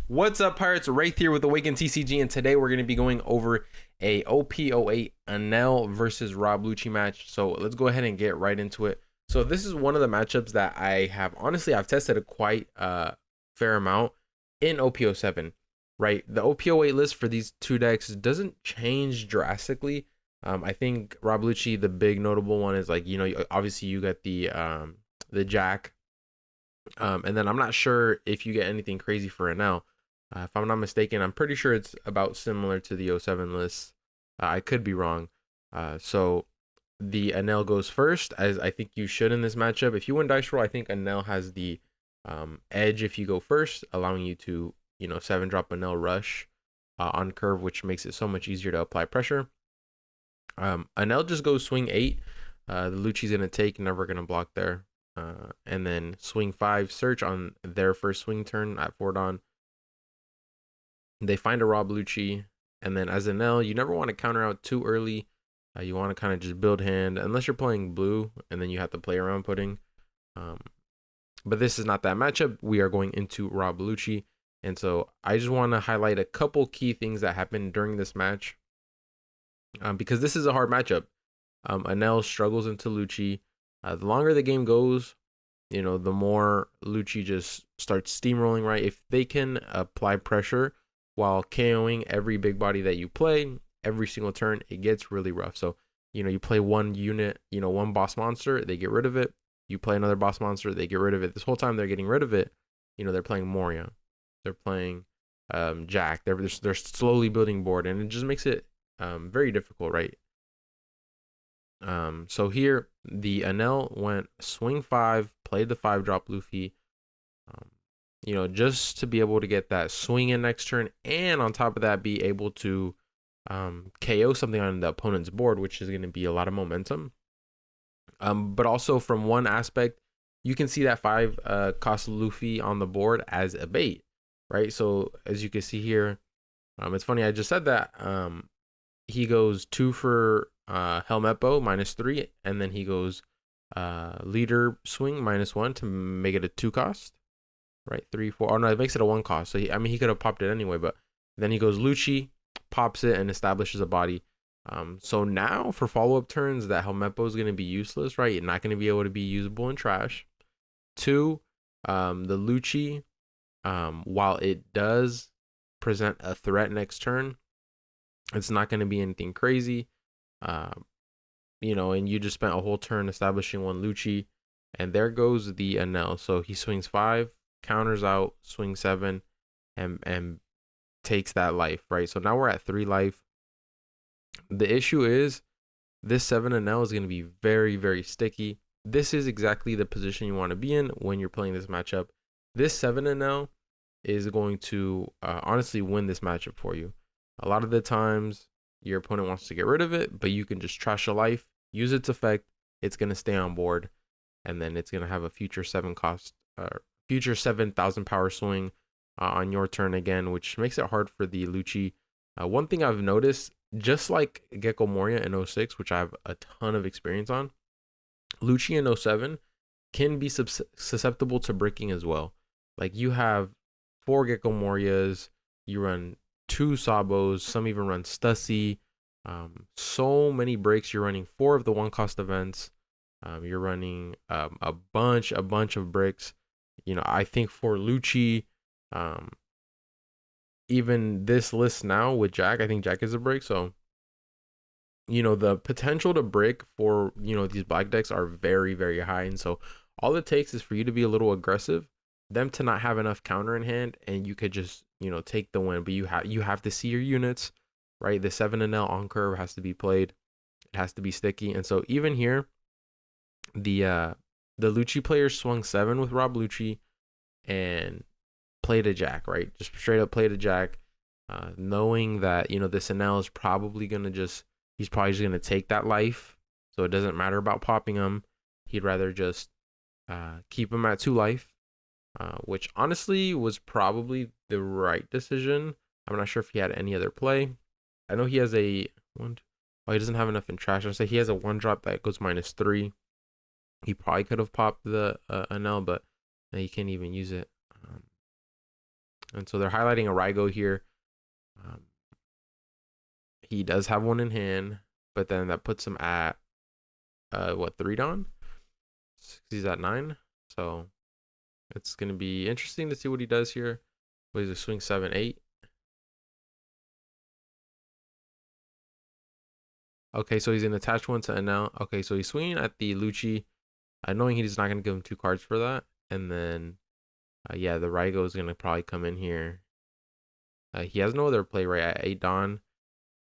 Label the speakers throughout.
Speaker 1: What's up, Pirates? Right here with Awakened TCG, and today we're going to be going over a OP08 Enel versus Rob Lucci match. So let's go ahead and get right into it. So this is one of the matchups that I have, honestly, I've tested a quite fair amount in OP07, right? The OP08 list for these two decks doesn't change drastically. I think Rob Lucci, the big notable one is obviously you get the Jack, and then I'm not sure if you get anything crazy for Enel. If I'm not mistaken, I'm pretty sure it's about similar to the O7 list. I could be wrong. So the Enel goes first, as I think you should in this matchup. If you win dice roll, I think Enel has the edge if you go first, allowing you to 7-drop Enel rush on curve, which makes it so much easier to apply pressure. Enel just goes swing 8. The Lucci's gonna take, never gonna block there. And then swing 5, search on their first swing turn at 4 Dawn. They find a Rob Lucci, and then as an L, you never want to counter out too early. You want to kind of just build hand, unless you're playing blue, and then you have to play around putting. Um, but this is not that matchup. We are going into Rob Lucci, and so I just want to highlight a couple key things that happened during this match, because this is a hard matchup. Enel struggles into Lucci. The longer the game goes, the more Lucci just starts steamrolling, right? If they can apply pressure while KOing every big body that you play every single turn, it gets really rough. So, you play one unit, one boss monster, they get rid of it. You play another boss monster, they get rid of it. This whole time they're getting rid of it, they're playing Moria. They're playing Jack. They're slowly building board, and it just makes it very difficult, right? So here the Enel went swing 5, played the 5-drop Luffy, just to be able to get that swing in next turn, and on top of that, be able to KO something on the opponent's board, which is going to be a lot of momentum. But also from one aspect, you can see that 5 cost Luffy on the board as a bait, right? So as you can see here, it's funny, I just said that he goes 2 for Helmeppo -3, and then he goes leader swing -1 to make it a 2 cost, right? 3, 4. Oh no, it makes it a 1 cost. So he could have popped it anyway, but then he goes Lucci, pops it, and establishes a body. So now for follow-up turns, that Helmeppo is going to be useless, right? You're not going to be able to be usable in trash. 2, the Lucci, while it does present a threat next turn, it's not going to be anything crazy. And you just spent a whole turn establishing one Lucci, and there goes the Enel. So he swings 5, counters out, swings 7, and takes that life, right? So now we're at 3 life. The issue is this 7 Enel is going to be very, very sticky. This is exactly the position you want to be in when you're playing this matchup. This 7 Enel is going to honestly win this matchup for you. A lot of the times, your opponent wants to get rid of it, but you can just trash a life, use its effect, it's going to stay on board, and then it's going to have a future 7 cost, future 7,000 power swing on your turn again, which makes it hard for the Lucci. One thing I've noticed, just like Gecko Moria in 06, which I have a ton of experience on, Lucci in 07 can be susceptible to bricking as well. Like you have 4 Gecko Morias, you run 2 Sabos, some even run Stussy. So many breaks. You're running 4 of the 1 cost events. You're running a bunch of bricks. I think for Lucci, even this list now with Jack, I think Jack is a brick. So, the potential to brick for, these black decks are very, very high. And so all it takes is for you to be a little aggressive, them to not have enough counter in hand, and you could just, take the win. But you have to see your units, right? The 7 Enel on curve has to be played. It has to be sticky. And so even here, the Lucci player swung 7 with Rob Lucci and played a Jack, right? Just straight up played a Jack, knowing that, this Enel is probably going to he's probably just going to take that life. So it doesn't matter about popping him. He'd rather just keep him at 2 life. Which honestly was probably the right decision. I'm not sure if he had any other play. I know he has a one. Oh, he doesn't have enough in trash. I say he has a 1-drop that goes -3. He probably could have popped the Enel, but he can't even use it. And so they're highlighting a Rygo here. Um, he does have one in hand, but then that puts him at what, 3 Don? He's at 9. So it's gonna be interesting to see what he does here. What is a swing 7-8? Okay, so he's gonna attach one to Enel. Okay, so he's swinging at the Lucci, knowing he's not gonna give him 2 cards for that. And then yeah, the Rygo is gonna probably come in here. He has no other play right at 8 Don.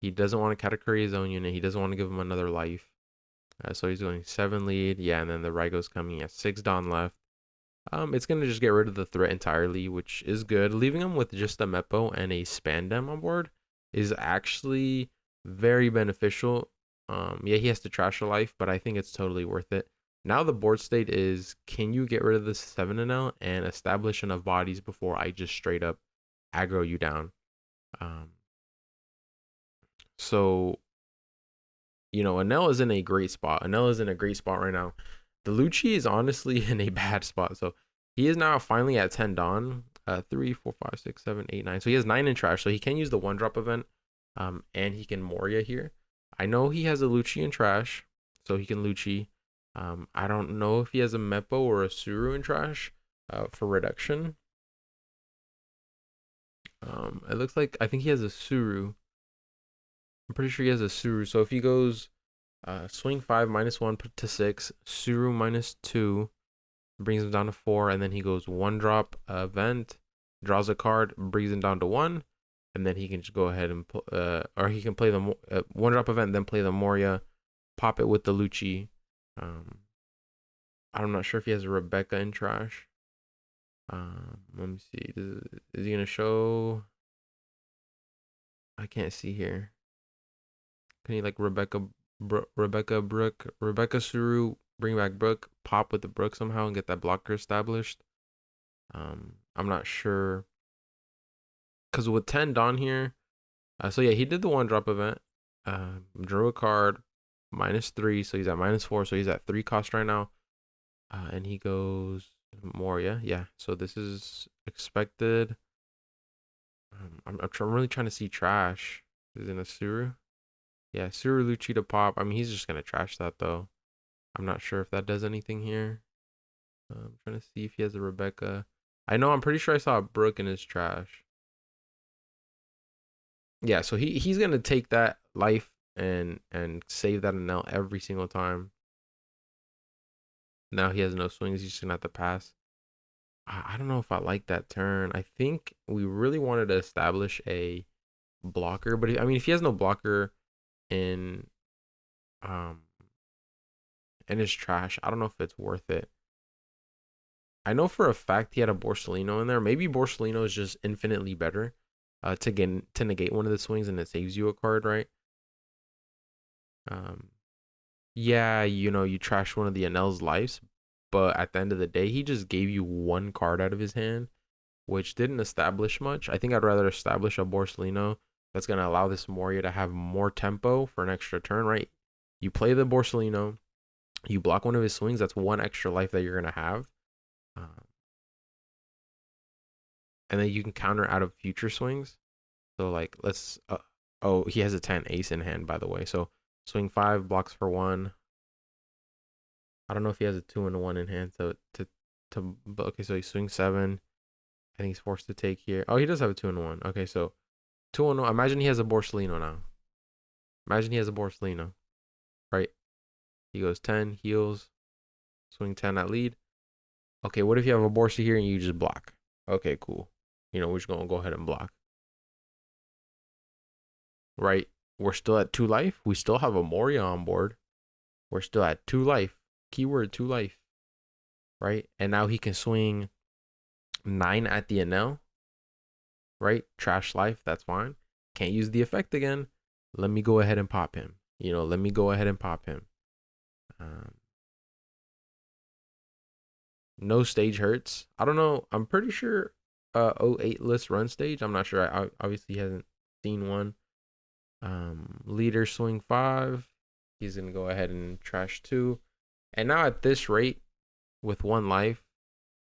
Speaker 1: He doesn't want to Katakuri his own unit. He doesn't want to give him another life. So he's going 7 lead. Yeah, and then the Rygo's coming at 6 Don left. It's gonna just get rid of the threat entirely, which is good. Leaving him with just a Meppo and a Spandam on board is actually very beneficial. Yeah, he has to trash a life, but I think it's totally worth it. Now the board state is: can you get rid of the 7 and L and establish enough bodies before I just straight up aggro you down? Um, so Enel is in a great spot. Enel is in a great spot right now. The Lucci is honestly in a bad spot. So he is now finally at 10 Dawn. 3, 4, 5, 6, 7, 8, 9. So he has 9 in trash. So he can use the 1-drop event. And he can Moria here. I know he has a Lucci in trash. So he can Lucci. I don't know if he has a Meppo or a Suru in trash for reduction. It looks like, I think he has a Suru. I'm pretty sure he has a Suru. So if he goes swing 5 -1 to 6, Suru -2, brings him down to 4, and then he goes 1-drop event, draws a card, brings him down to 1, and then he can just go ahead and or he can play the 1-drop event, then play the Moria, pop it with the Lucci. I'm not sure if he has a Rebecca in trash. Let me see. Is he gonna show? I can't see here. Can he like Rebecca Brook, Rebecca Suru, bring back Brook, pop with the Brook somehow and get that blocker established? I'm not sure. Because with 10 Dawn here, so yeah, he did the 1-drop event. Drew a card, -3, so he's at -4, so he's at 3 cost right now. And he goes Moria, yeah. So this is expected. I'm really trying to see trash. Is in a Suru? Yeah, Suru Lucci to pop. I mean, he's just gonna trash that though. I'm not sure if that does anything here. I'm trying to see if he has a Rebecca. I'm pretty sure I saw a Brook in his trash. Yeah, so he's gonna take that life and save that Enel every single time. Now he has no swings, he's just gonna have to pass. I don't know if I like that turn. I think we really wanted to establish a blocker, but I mean, if he has no blocker in um in his trash, I don't know if it's worth it. I know for a fact he had a Borsellino in there. Maybe Borsellino is just infinitely better to negate one of the swings and it saves you a card, right? Um, yeah, you trash one of the Enel's lives, but at the end of the day, he just gave you 1 card out of his hand, which didn't establish much. I think I'd rather establish a Borsellino that's gonna allow this Moria to have more tempo for an extra turn, right? You play the Borsellino, you block one of his swings, that's 1 extra life that you're gonna have. And then you can counter out of future swings. So like let's oh, he has a 10 ace in hand, by the way. So swing 5 blocks for 1. I don't know if he has a 2 and a 1 in hand. So okay, so he swings 7. I think he's forced to take here. Oh, he does have a 2 and a 1. Okay, so 2 and 1. Imagine he has a Borsellino now. Imagine he has a Borsellino, right? He goes 10, heals, swing 10 at lead. Okay, what if you have a Borsi here and you just block? Okay, cool. We're just gonna go ahead and block. Right? We're still at 2 life. We still have a Moria on board. We're still at 2 life. Keyword 2 life. Right? And now he can swing 9 at the Enel. Right? Trash life. That's fine. Can't use the effect again. Let me go ahead and pop him. Let me go ahead and pop him. No stage hurts. I don't know. I'm pretty sure 08 list run stage. I'm not sure. I obviously hasn't seen one. Leader swing 5. He's gonna go ahead and trash 2. And now at this rate, with 1 life,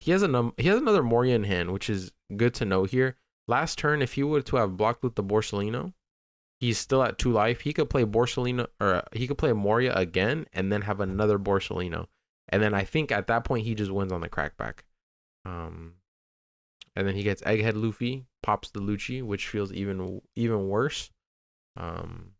Speaker 1: he has another Moria in hand, which is good to know here. Last turn, if he were to have blocked with the Borsellino, he's still at 2 life. He could play Borsellino, or he could play Moria again and then have another Borsellino. And then I think at that point he just wins on the crackback. And then he gets Egghead Luffy, pops the Lucci, which feels even worse. Trying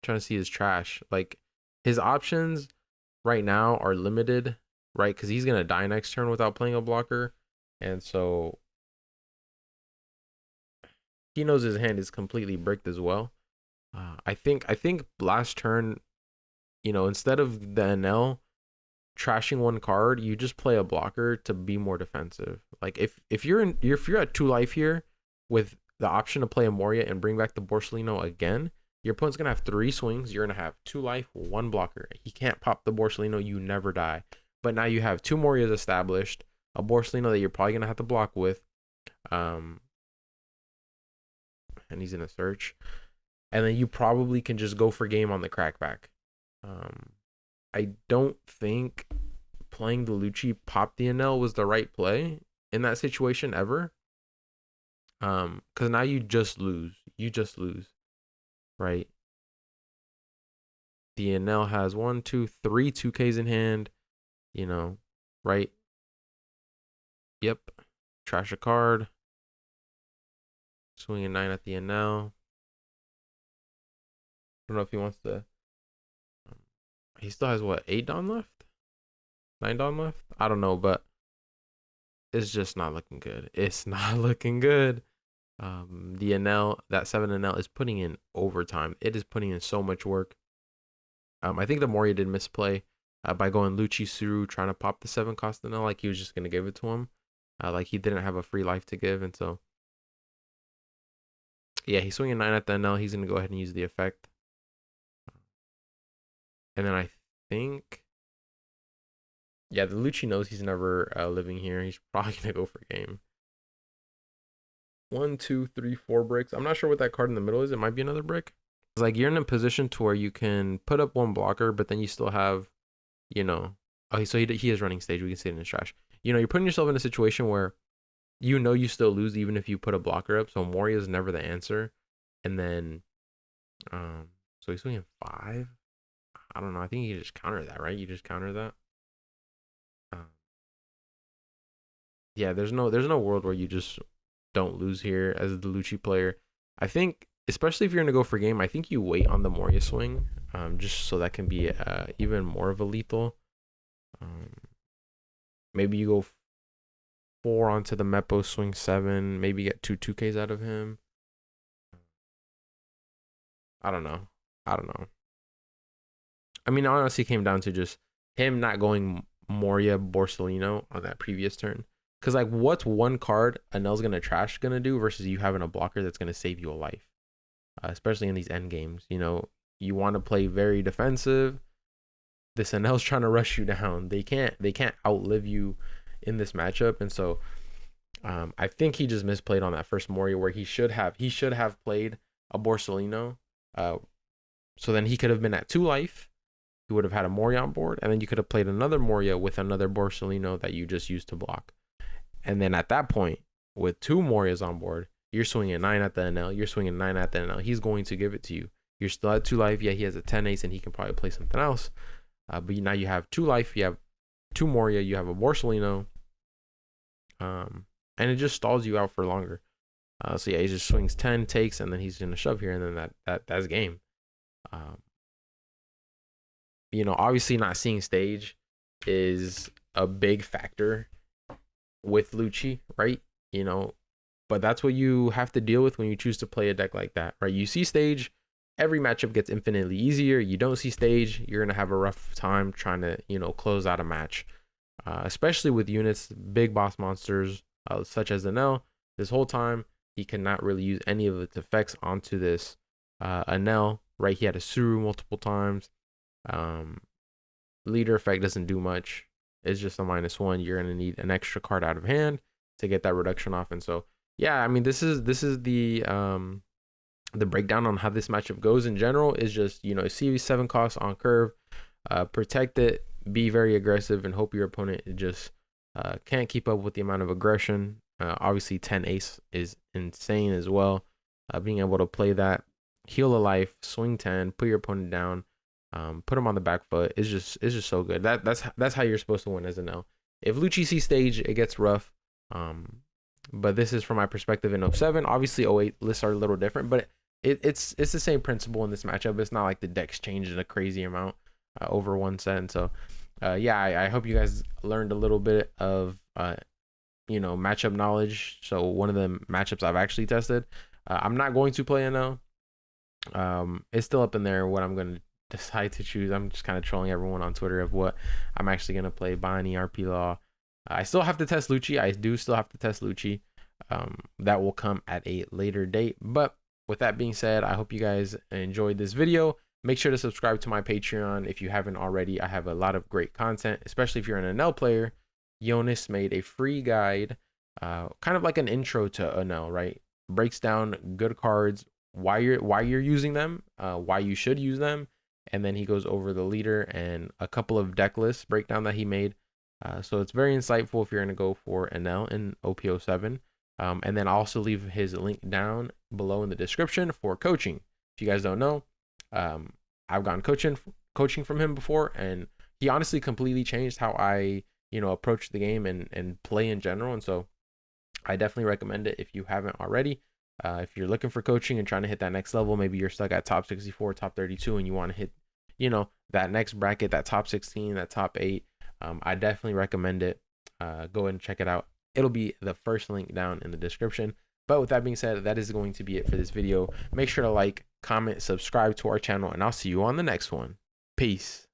Speaker 1: to see his trash. Like, his options right now are limited, right? Because he's gonna die next turn without playing a blocker, and so he knows his hand is completely bricked as well. I think last turn, instead of the Enel trashing one card, you just play a blocker to be more defensive. Like, if you're at 2 life here with the option to play a Moria and bring back the Borsellino again, your opponent's gonna have 3 swings. You're gonna have 2 life, 1 blocker. He can't pop the Borsellino. You never die. But now you have 2 Morias established, a Borsellino that you're probably gonna have to block with, and he's in a search, and then you probably can just go for game on the crackback. I don't think playing the Lucci pop the Enel was the right play in that situation ever. Because now you just lose. Right? The Enel has 1, 2, 3 2Ks in hand, right? Yep. Trash a card. Swing a 9 at the Enel. I don't know if he wants to. He still has what, 8 Dawn left? 9 Dawn left? I don't know, but it's just not looking good. It's not looking good. The Enel, that 7 Enel is putting in overtime. It is putting in so much work. I think the Moria did misplay by going Lucci Suru, trying to pop the 7 cost Enel like he was just gonna give it to him. Like he didn't have a free life to give, and so yeah, he's swinging 9 at the Enel. He's gonna go ahead and use the effect. And then I think, yeah, the Lucci knows he's never living here. He's probably gonna go for game. 1, 2, 3, 4 bricks. I'm not sure what that card in the middle is. It might be another brick. It's like you're in a position to where you can put up 1 blocker, but then you still have, okay, so he is running stage. We can see it in his trash. You're putting yourself in a situation where you still lose even if you put a blocker up. So Moria is never the answer. And then, so he's swinging 5. I don't know. I think you just counter that, right? You just counter that. Yeah, there's no world where you just don't lose here as the Lucci player. I think, especially if you're gonna go for game, I think you wait on the Moria swing, just so that can be even more of a lethal. Maybe you go 4 onto the Meppo, swing 7, maybe get 2 2Ks out of him. I don't know. I mean, honestly, it came down to just him not going Moria Borsellino on that previous turn. Because, like, what's 1 card Enel's going to trash going to do versus you having a blocker that's going to save you a life? Especially in these end games. You want to play very defensive. This Enel's trying to rush you down. They can't outlive you in this matchup. And so I think he just misplayed on that first Moria where he should have played a Borsellino. So then he could have been at 2 life. He would have had a Moria on board, and then you could have played another Moria with another Borsellino that you just used to block. And then at that point, with 2 Morias on board, you're swinging 9 at the Enel. You're swinging 9 at the Enel. He's going to give it to you. You're still at 2 life. Yeah, he has a 10 ace, and he can probably play something else. But now you have 2 life. You have 2 Moria. You have a Borsellino. And it just stalls you out for longer. So yeah, he just swings 10, takes, and then he's going to shove here, and then that's game. Obviously not seeing stage is a big factor with Lucci, right? But that's what you have to deal with when you choose to play a deck like that, right? You see stage, every matchup gets infinitely easier. You don't see stage, you're going to have a rough time trying to, close out a match, especially with units, big boss monsters, such as Enel. This whole time, he cannot really use any of its effects onto this Enel, right? He had a Suru multiple times. Leader effect doesn't do much. It's just a -1. You're gonna need an extra card out of hand to get that reduction off. And so yeah, I mean, this is the breakdown on how this matchup goes in general. Is just CV7 cost on curve, protect it, be very aggressive and hope your opponent just can't keep up with the amount of aggression. Obviously, 10 ace is insane as well. Being able to play that, heal a life, swing 10, put your opponent down, put him on the back foot is just so good. That's how you're supposed to win as an L. If Lucci sees stage, it gets rough. But this is from my perspective in 07. Obviously, 08 lists are a little different, but it's the same principle in this matchup. It's not like the decks changed in a crazy amount over one set. And so, yeah, I hope you guys learned a little bit of matchup knowledge. So one of the matchups I've actually tested, I'm not going to play Enel. It's still up in there what I'm going to decide to choose. I'm just kind of trolling everyone on Twitter of what I'm actually going to play. Bonnie, RP Law. I still have to test Lucci. I do still have to test Lucci. That will come at a later date. But with that being said, I hope you guys enjoyed this video. Make sure to subscribe to my Patreon if you haven't already. I have a lot of great content, especially if you're an Enel player. Jonas made a free guide, kind of like an intro to Enel, right? Breaks down good cards, why you're using them, why you should use them, and then he goes over the leader and a couple of deck lists breakdown that he made. So it's very insightful if you're going to go for Enel in OP07. And then I'll also leave his link down below in the description for coaching. If you guys don't know, I've gotten coaching from him before, and he honestly completely changed how I approach the game and play in general. And so I definitely recommend it if you haven't already. If you're looking for coaching and trying to hit that next level, maybe you're stuck at top 64, top 32, and you want to hit that next bracket, that top 16, that top 8. I definitely recommend it. Go ahead and check it out. It'll be the first link down in the description. But with that being said, that is going to be it for this video. Make sure to like, comment, subscribe to our channel, and I'll see you on the next one. Peace.